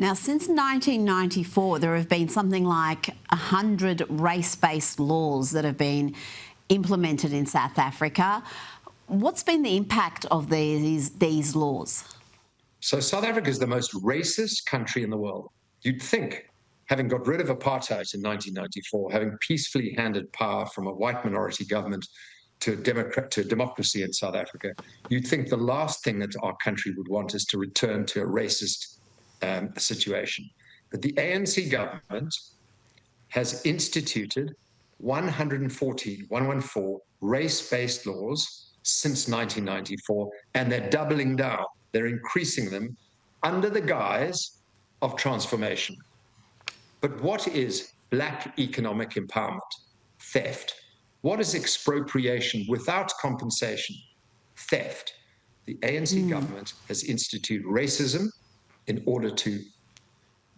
Now, since 1994, there have been something like 100 race-based laws that have been implemented in South Africa. What's been the impact of these laws? So South Africa is the most racist country in the world. You'd think, having got rid of apartheid in 1994, having peacefully handed power from a white minority government to democracy in South Africa, you'd think the last thing that our country would want is to return to a racist situation. But the ANC government has instituted 114 race-based laws since 1994, and they're doubling down. They're increasing them under the guise of transformation. But what is black economic empowerment? Theft. What is expropriation without compensation? Theft. The ANC government has instituted racism in order to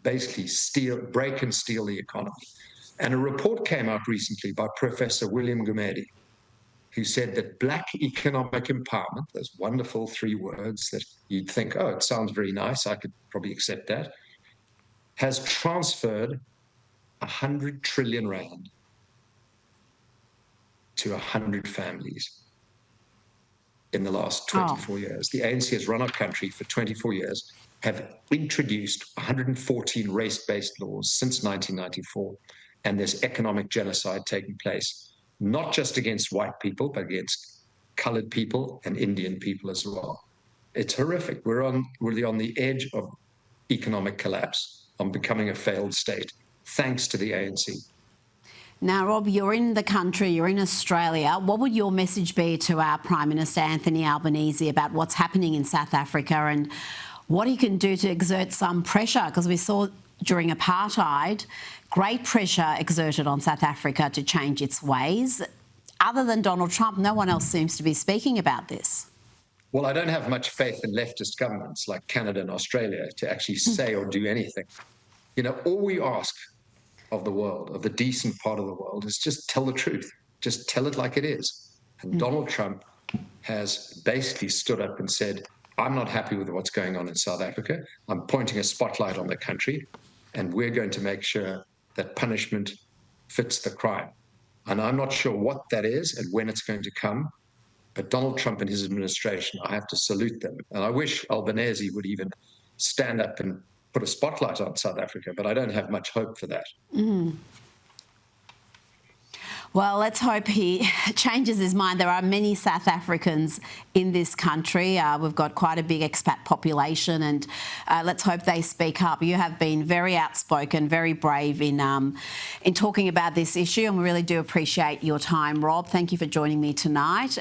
basically break and steal the economy. And a report came out recently by Professor William Gumede, who said that black economic empowerment, those wonderful three words that you'd think, oh, it sounds very nice, I could probably accept that, has transferred 100 trillion rand to 100 families in the last 24 years. The ANC has run our country for 24 years, have introduced 114 race-based laws since 1994, and there's economic genocide taking place, not just against white people, but against colored people and Indian people as well. It's horrific. We're on the edge of economic collapse, on becoming a failed state, thanks to the ANC. Now, Rob, you're in the country, you're in Australia. What would your message be to our Prime Minister, Anthony Albanese, about what's happening in South Africa and what he can do to exert some pressure? Because we saw during apartheid, great pressure exerted on South Africa to change its ways. Other than Donald Trump, no one else seems to be speaking about this. Well, I don't have much faith in leftist governments like Canada and Australia to actually say or do anything. You know, all we ask of the world, of the decent part of the world, is just tell the truth. Just tell it like it is. And Donald Trump has basically stood up and said, I'm not happy with what's going on in South Africa. I'm pointing a spotlight on the country, and we're going to make sure that punishment fits the crime. And I'm not sure what that is and when it's going to come, but Donald Trump and his administration, I have to salute them. And I wish Albanese would even stand up and put a spotlight on South Africa, but I don't have much hope for that. Well, let's hope he changes his mind. There are many South Africans in this country. We've got quite a big expat population, and let's hope they speak up. You have been very outspoken, very brave in talking about this issue, and we really do appreciate your time, Rob. Thank you for joining me tonight.